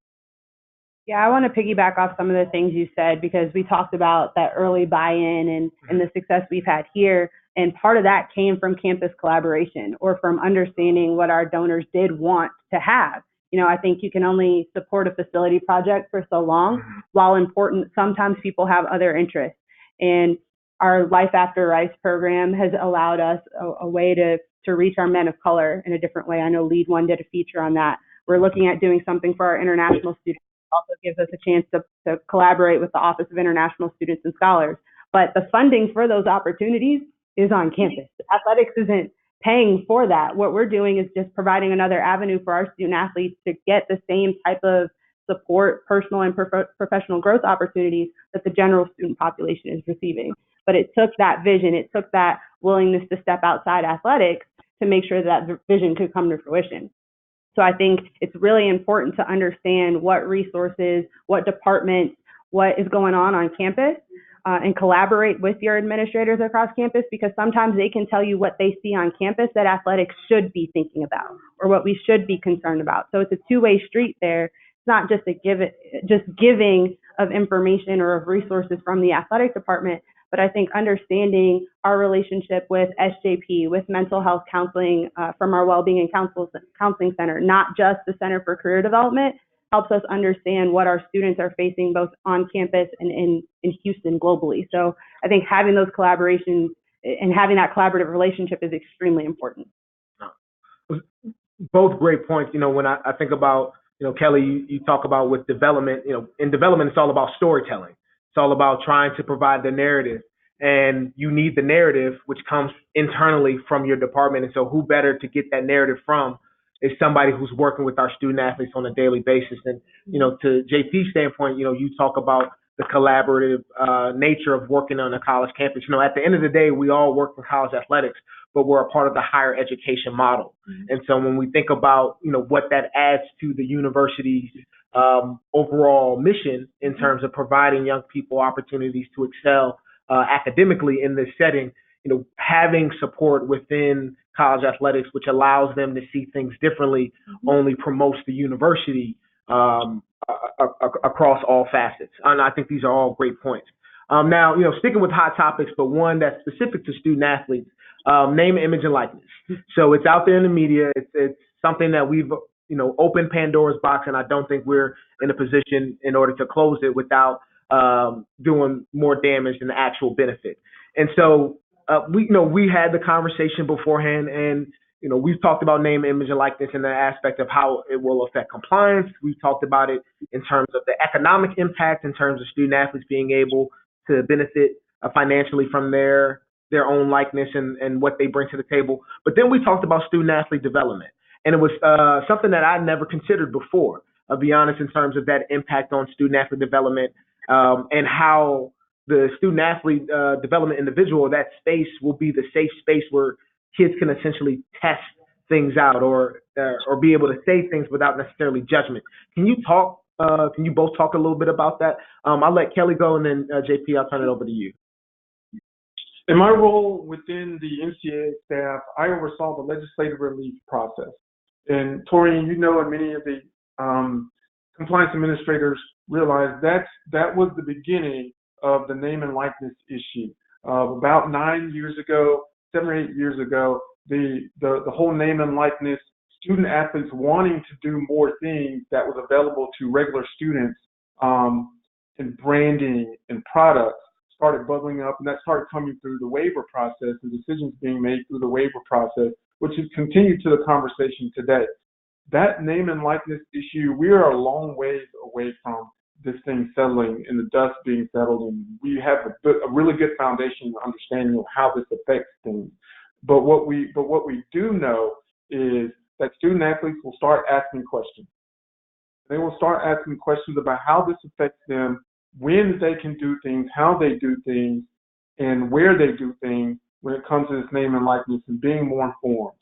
Yeah, I want to piggyback off some of the things you said, because we talked about that early buy-in and the success we've had here. And part of that came from campus collaboration, or from understanding what our donors did want to have. I think you can only support a facility project for so long. While important, sometimes people have other interests. And our Life After Rice program has allowed us a way to reach our men of color in a different way. I know Lead One did a feature on that. We're looking at doing something for our international students. It also gives us a chance to collaborate with the Office of International Students and Scholars. But the funding for those opportunities is on campus. Athletics isn't paying for that. What we're doing is just providing another avenue for our student athletes to get the same type of support, personal and professional growth opportunities that the general student population is receiving. But it took that vision, it took that willingness to step outside athletics to make sure that vision could come to fruition. So I think it's really important to understand what resources, what departments, what is going on campus, and collaborate with your administrators across campus, because sometimes they can tell you what they see on campus that athletics should be thinking about, or what we should be concerned about. So it's a two-way street there. It's not just giving of information or of resources from the athletic department, but I think understanding our relationship with SJP, with mental health counseling from our Wellbeing and Counseling Center, not just the Center for Career Development, helps us understand what our students are facing both on campus and in Houston globally. So I think having those collaborations and having that collaborative relationship is extremely important. Both great points. When I think about, Kelly, you talk about with development, in development, it's all about storytelling. It's all about trying to provide the narrative, and you need the narrative, which comes internally from your department. And so who better to get that narrative from is somebody who's working with our student athletes on a daily basis. And, to JP's standpoint, you talk about the collaborative nature of working on a college campus. At the end of the day, we all work in college athletics, but we're a part of the higher education model. And so when we think about, what that adds to the university's overall mission in terms of providing young people opportunities to excel academically in this setting, having support within college athletics, which allows them to see things differently, only promotes the university across all facets. And I think these are all great points. Now, sticking with hot topics, but one that's specific to student athletes, name, image, and likeness. So it's out there in the media. It's something that we've, opened Pandora's box, and I don't think we're in a position in order to close it without doing more damage than the actual benefit. And so we had the conversation beforehand, and we've talked about name, image, and likeness in the aspect of how it will affect compliance. We've talked about it in terms of the economic impact, in terms of student athletes being able to benefit financially from their own likeness and what they bring to the table. But then we talked about student athlete development, and it was something that I never considered before, I'll be honest, in terms of that impact on student athlete development and how the student athlete development individual, that space will be the safe space where kids can essentially test things out or be able to say things without necessarily judgment. Can you both talk a little bit about that? I'll let Kelly go, and then JP, I'll turn it over to you. In my role within the MCAA staff, I oversaw the legislative relief process. And Torian, and many of the compliance administrators realized that was the beginning of the name and likeness issue. About 9 years ago, 7 or 8 years ago, the whole name and likeness, student athletes wanting to do more things that was available to regular students in branding and products started bubbling up, and that started coming through the waiver process and decisions being made through the waiver process, which has continued to the conversation today. That name and likeness issue, we are a long ways away from this thing settling and the dust being settled, and we have a really good foundation of understanding of how this affects things. But what we do know is that student athletes will start asking questions. They will start asking questions about how this affects them, when they can do things, how they do things, and where they do things when it comes to this name and likeness and being more informed.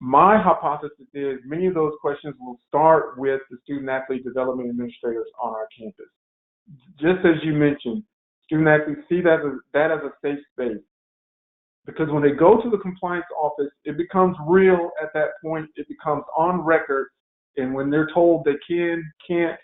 My hypothesis is many of those questions will start with the student athlete development administrators on our campus. Just as you mentioned, student athletes see that as a safe space. Because when they go to the compliance office, it becomes real at that point. It becomes on record. And when they're told they can, can't,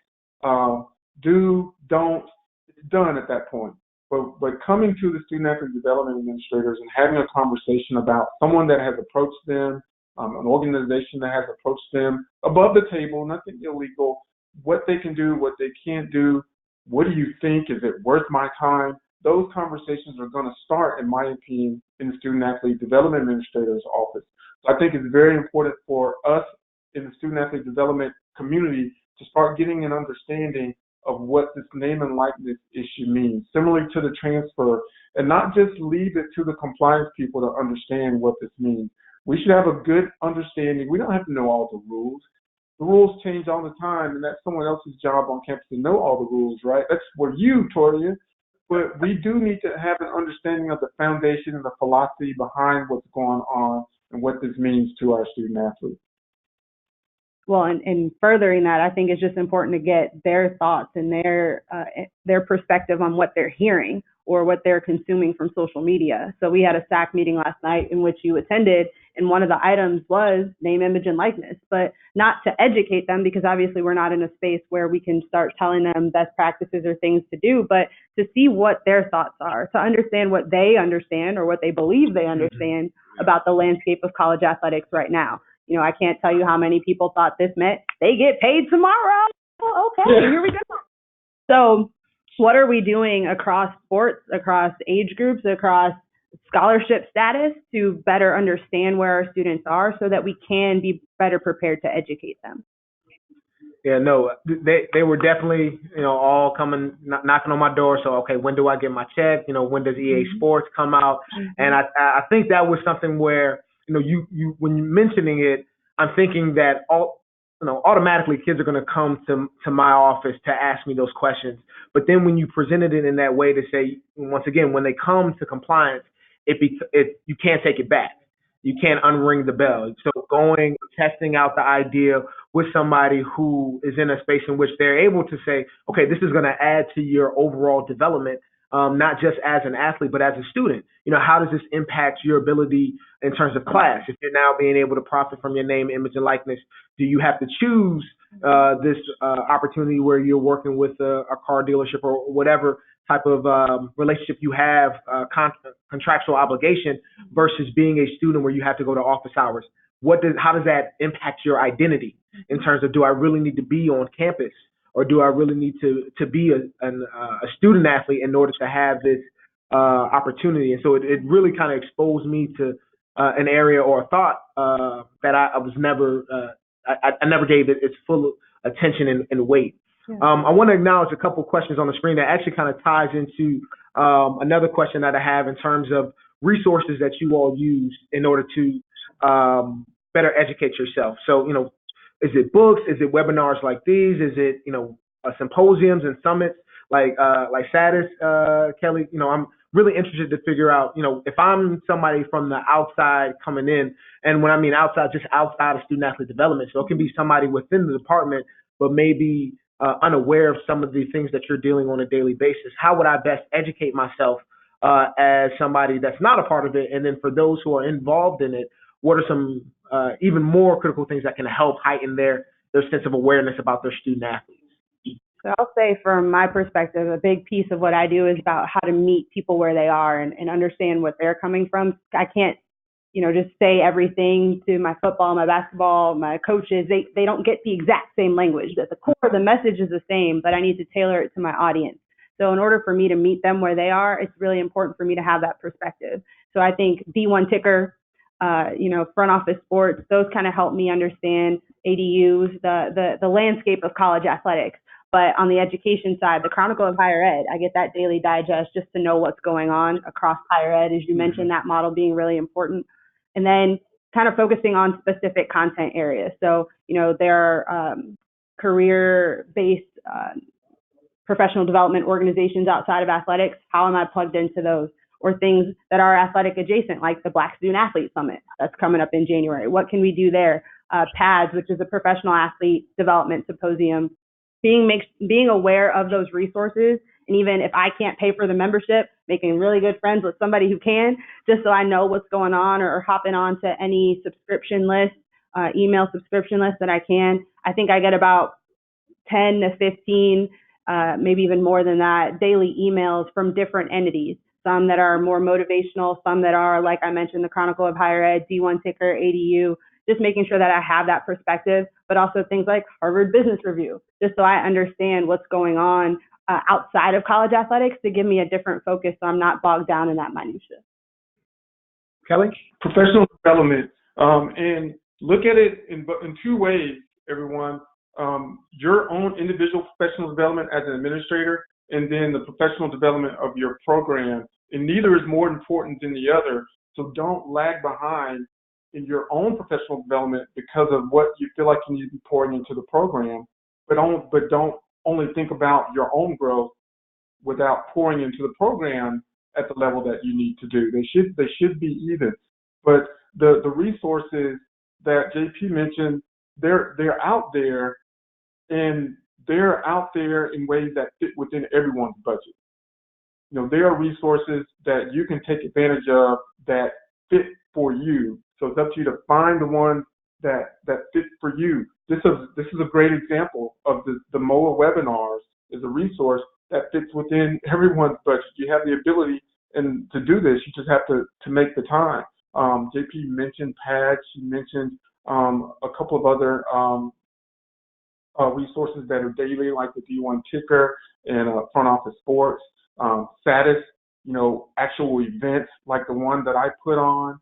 do, don't, it's done at that point. But coming to the student athlete development administrators and having a conversation about someone that has approached them, an organization that has approached them above the table, nothing illegal, what they can do, what they can't do, what do you think, is it worth my time? Those conversations are going to start, in my opinion, in the student athlete development administrator's office. So I think it's very important for us in the student athlete development community to start getting an understanding of what this name and likeness issue means, similar to the transfer, and not just leave it to the compliance people to understand what this means. We should have a good understanding. We don't have to know all the rules. The rules change all the time, and that's someone else's job on campus to know all the rules, right? That's for you, Toria. But we do need to have an understanding of the foundation and the philosophy behind what's going on and what this means to our student athletes. Well, and furthering that, I think it's just important to get their thoughts and their perspective on what they're hearing or what they're consuming from social media. So we had a SAC meeting last night in which you attended, and one of the items was name, image, and likeness, but not to educate them, because obviously we're not in a space where we can start telling them best practices or things to do, but to see what their thoughts are, to understand what they understand or what they believe they understand about the landscape of college athletics right now. You know, I can't tell you how many people thought this meant they get paid tomorrow. Okay, here we go. So what are we doing across sports, across age groups, across scholarship status to better understand where our students are so that we can be better prepared to educate them? Yeah, no, they were definitely, all coming, knocking on my door. So, okay, when do I get my check? When does EA Sports come out? And I think that was something where, you when you're mentioning it, I'm thinking that automatically kids are going to come to my office to ask me those questions. But then when you presented it in that way to say, once again, when they come to compliance, you can't take it back. You can't unring the bell. So going, testing out the idea with somebody who is in a space in which they're able to say, okay, this is going to add to your overall development, not just as an athlete, but as a student. How does this impact your ability in terms of class? If you're now being able to profit from your name, image, and likeness, do you have to choose this opportunity where you're working with a car dealership or whatever type of relationship you have, contractual obligation, versus being a student where you have to go to office hours? How does that impact your identity in terms of, do I really need to be on campus, or do I really need to be a student athlete in order to have this opportunity? And so it really kind of exposed me to an area or a thought that I was never, I never gave it its full attention and weight. Yeah. I want to acknowledge a couple of questions on the screen that actually kind of ties into another question that I have in terms of resources that you all use in order to better educate yourself. So, is it books? Is it webinars like these? Is it, symposiums and summits like SADIS, Kelly? I'm really interested to figure out, if I'm somebody from the outside coming in, and when I mean outside, just outside of student athlete development. So it can be somebody within the department, but maybe unaware of some of the things that you're dealing on a daily basis. How would I best educate myself as somebody that's not a part of it? And then for those who are involved in it, what are some even more critical things that can help heighten their sense of awareness about their student athletes? So I'll say from my perspective, a big piece of what I do is about how to meet people where they are and understand what they're coming from. I can't, just say everything to my football, my basketball, my coaches. They don't get the exact same language. That the core of the message is the same, but I need to tailor it to my audience. So in order for me to meet them where they are, it's really important for me to have that perspective. So I think D1 ticker, front office sports, those kind of help me understand ADUs, the landscape of college athletics. But on the education side, the Chronicle of Higher Ed, I get that daily digest just to know what's going on across higher ed, as you mentioned, that model being really important. And then kind of focusing on specific content areas. So, there are career-based professional development organizations outside of athletics. How am I plugged into those? Or things that are athletic adjacent, like the Black Student Athlete Summit that's coming up in January. What can we do there? PADS, which is a professional athlete development symposium. Being aware of those resources, and even if I can't pay for the membership, making really good friends with somebody who can, just so I know what's going on, or hopping on to any subscription list, email subscription list that I can. I think I get about 10 to 15, maybe even more than that, daily emails from different entities. Some that are more motivational, some that are, like I mentioned, the Chronicle of Higher Ed, D1 ticker, ADU, just making sure that I have that perspective, but also things like Harvard Business Review, just so I understand what's going on outside of college athletics to give me a different focus so I'm not bogged down in that minutia. Kelly? Professional development, and look at it in two ways, everyone. Your own individual professional development as an administrator, and then the professional development of your program. And neither is more important than the other. So don't lag behind in your own professional development because of what you feel like you need to be pouring into the program. But don't only think about your own growth without pouring into the program at the level that you need to do. They should be even. But the resources that JP mentioned, they're out there, and they're out there in ways that fit within everyone's budget. There are resources that you can take advantage of that fit for you. So it's up to you to find the one that fit for you. This is a great example of the MOAA webinars is a resource that fits within everyone's budget. You have the ability and to do this. You just have to make the time. JP mentioned PADS. She mentioned a couple of other resources that are daily, like the D1 ticker and front office sports, status, actual events like the one that I put on.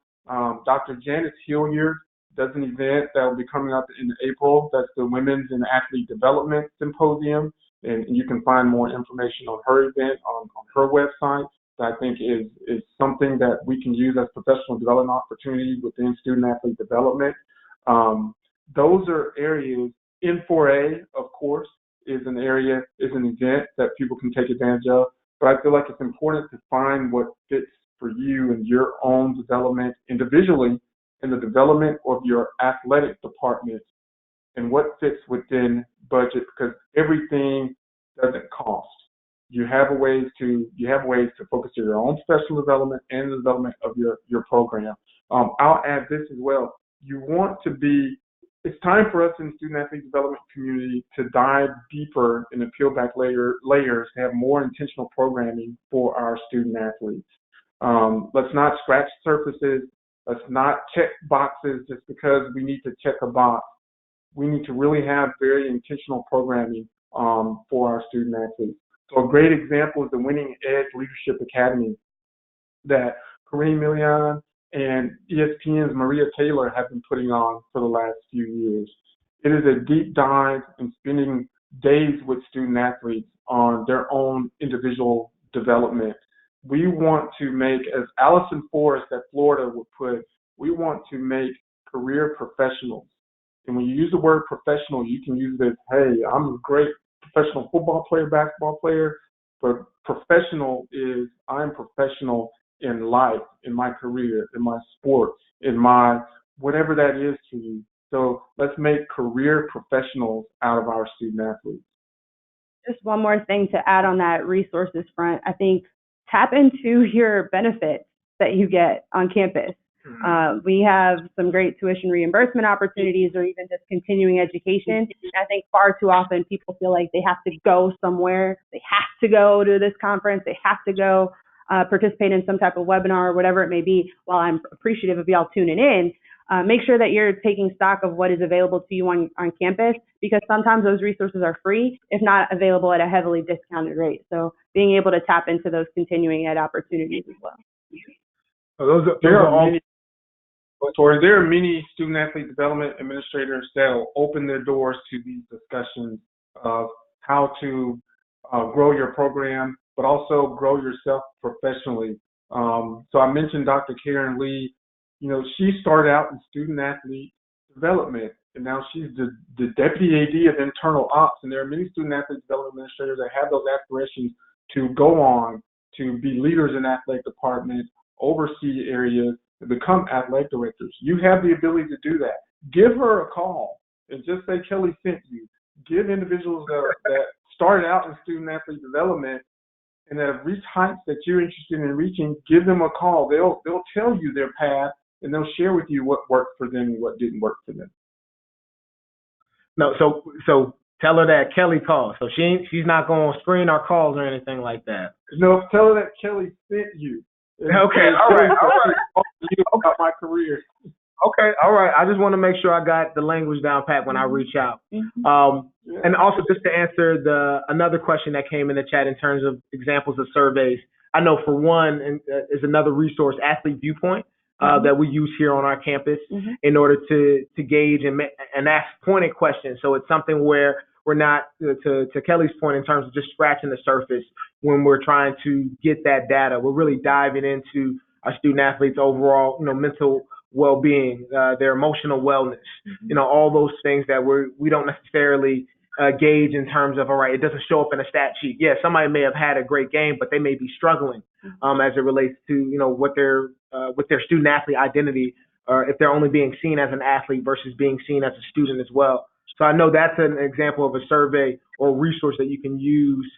Dr. Janice Hilliard does an event that will be coming up in April. That's the Women's and Athlete Development Symposium, and you can find more information on her event on her website. That I think is something that we can use as professional development opportunities within student athlete development. Those are areas. N4A, of course, is an event that people can take advantage of. But I feel like it's important to find what fits for you and your own development individually in the development of your athletic department and what fits within budget, because everything doesn't cost. You have ways to focus on your own professional development and the development of your program. I'll add this as well. It's time for us in the student athlete development community to dive deeper and to peel back layers to have more intentional programming for our student athletes. Let's not scratch surfaces. Let's not check boxes just because we need to check a box. We need to really have very intentional programming for our student athletes. So a great example is the Winning Edge Leadership Academy that Kareem Millian and ESPN's Maria Taylor have been putting on for the last few years. It is a deep dive in spending days with student athletes on their own individual development. We want to make, as Allison Forrest at Florida would put, we want to make career professionals. And when you use the word professional, you can use it as, hey, I'm a great professional football player, basketball player, but professional is I'm professional in life, in my career, in my sport, in my whatever that is to you. So let's make career professionals out of our student athletes. Just one more thing to add on that resources front. I think tap into your benefits that you get on campus. We have some great tuition reimbursement opportunities or even just continuing education. And I think far too often people feel like they have to go somewhere. They have to go to this conference. They have to go participate in some type of webinar or whatever it may be. While I'm appreciative of y'all tuning in, make sure that you're taking stock of what is available to you on campus, because sometimes those resources are free, if not available at a heavily discounted rate. So being able to tap into those continuing ed opportunities as well. There are many student athlete development administrators that will open their doors to these discussions of how to grow your program, but also grow yourself professionally. So I mentioned Dr. Karen Lee. You know, she started out in student athlete development, and now she's the deputy AD of internal ops. And there are many student athlete development administrators that have those aspirations to go on to be leaders in athletic departments, oversee areas, and become athletic directors. You have the ability to do that. Give her a call and just say Kelly sent you. Give individuals that started out in student athlete development and that have reached heights that you're interested in reaching, give them a call. They'll tell you their path, and they'll share with you what worked for them and what didn't work for them. No, so tell her that Kelly called. So she's not going to screen our calls or anything like that. No, tell her that Kelly sent you. Okay, all right. About my career. Okay, all right. I just want to make sure I got the language down pat when I reach out. And also just to answer another question that came in the chat in terms of examples of surveys. I know for one is another resource, Athlete Viewpoint, that we use here on our campus in order to gauge and ask pointed questions. So it's something where we're not, to Kelly's point, in terms of just scratching the surface when we're trying to get that data. We're really diving into our student athletes' overall, mental well-being, their emotional wellness, all those things that we don't necessarily gauge in terms of, all right, it doesn't show up in a stat sheet. Yeah, somebody may have had a great game, but they may be struggling as it relates to, what with their student athlete identity, or if they're only being seen as an athlete versus being seen as a student as well. So I know that's an example of a survey or resource that you can use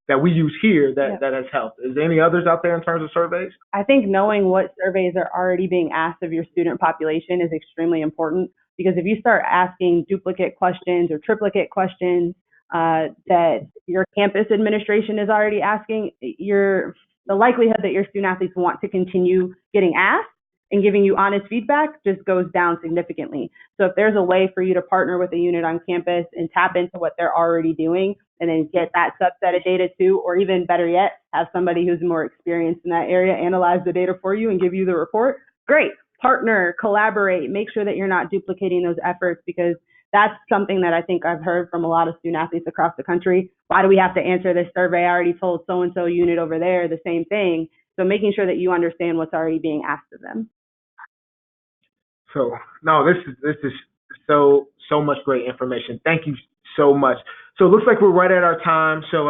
that we use here that has helped. Is there any others out there in terms of surveys? I think knowing what surveys are already being asked of your student population is extremely important, because if you start asking duplicate questions or triplicate questions that your campus administration is already asking, the likelihood that your student athletes want to continue getting asked and giving you honest feedback just goes down significantly. So if there's a way for you to partner with a unit on campus and tap into what they're already doing and then get that subset of data too, or even better yet, have somebody who's more experienced in that area analyze the data for you and give you the report, great. Partner, collaborate, make sure that you're not duplicating those efforts, because that's something that I think I've heard from a lot of student athletes across the country. Why do we have to answer this survey? I already told so-and-so unit over there the same thing. So making sure that you understand what's already being asked of them. So no, this is so much great information. Thank you so much. So it looks like we're right at our time. So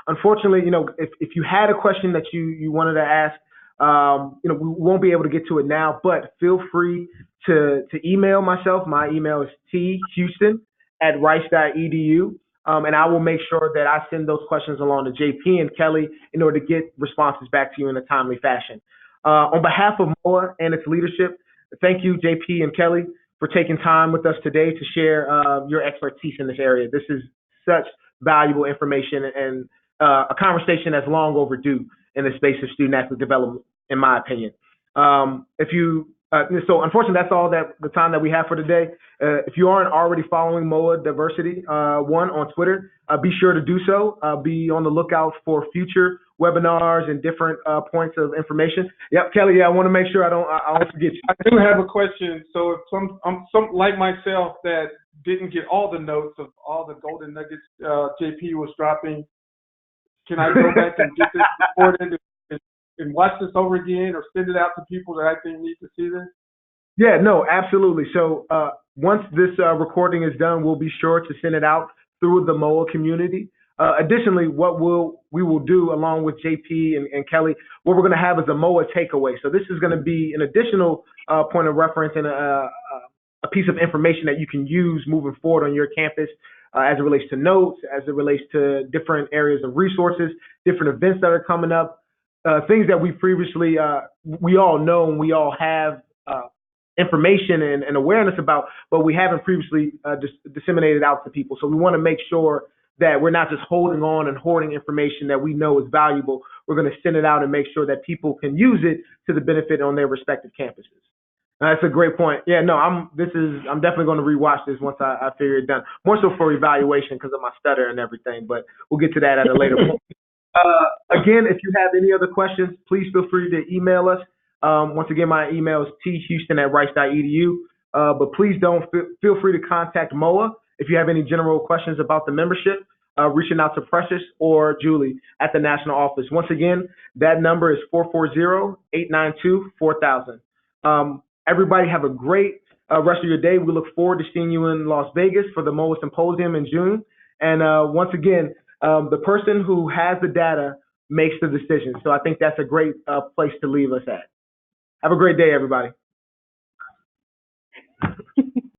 unfortunately, if you had a question that you wanted to ask, we won't be able to get to it now, but feel free to email myself. My email is thouston@rice.edu. And I will make sure that I send those questions along to JP and Kelly in order to get responses back to you in a timely fashion. On behalf of MOAA and its leadership, thank you, JP and Kelly, for taking time with us today to share your expertise in this area. This is such valuable information and a conversation that's long overdue in the space of student athlete development, in my opinion. So unfortunately, that's all the time that we have for today. If you aren't already following MOAA Diversity One on Twitter, be sure to do so. Be on the lookout for future webinars and different points of information. Yep, Kelly. I want to make sure I don't forget you. I do have a question. So if some like myself that didn't get all the notes of all the golden nuggets JP was dropping, can I go back and get this recorded and watch this over again, or send it out to people that I think need to see this? Yeah, no, absolutely. So once this recording is done, we'll be sure to send it out through the MOAA community. Additionally, what we will do along with JP and Kelly, what we're going to have is a MOAA takeaway. So this is going to be an additional point of reference and a piece of information that you can use moving forward on your campus as it relates to notes, as it relates to different areas of resources, different events that are coming up, things that we previously, we all know and we all have information and awareness about, but we haven't previously disseminated out to people. So we want to make sure that we're not just holding on and hoarding information that we know is valuable. We're going to send it out and make sure that people can use it to the benefit on their respective campuses. That's a great point. Yeah, no, I'm definitely going to rewatch this once I figure it done. More so for evaluation because of my stutter and everything, but we'll get to that at a later point. Again, if you have any other questions, please feel free to email us. Once again, my email is thouston@rice.edu. But please don't feel free to contact MOAA if you have any general questions about the membership, reaching out to Precious or Julie at the national office. Once again, that number is 440-892-4000. Everybody have a great rest of your day. We look forward to seeing you in Las Vegas for the MOAA Symposium in June. And once again, the person who has the data makes the decision. So I think that's a great place to leave us at. Have a great day, everybody.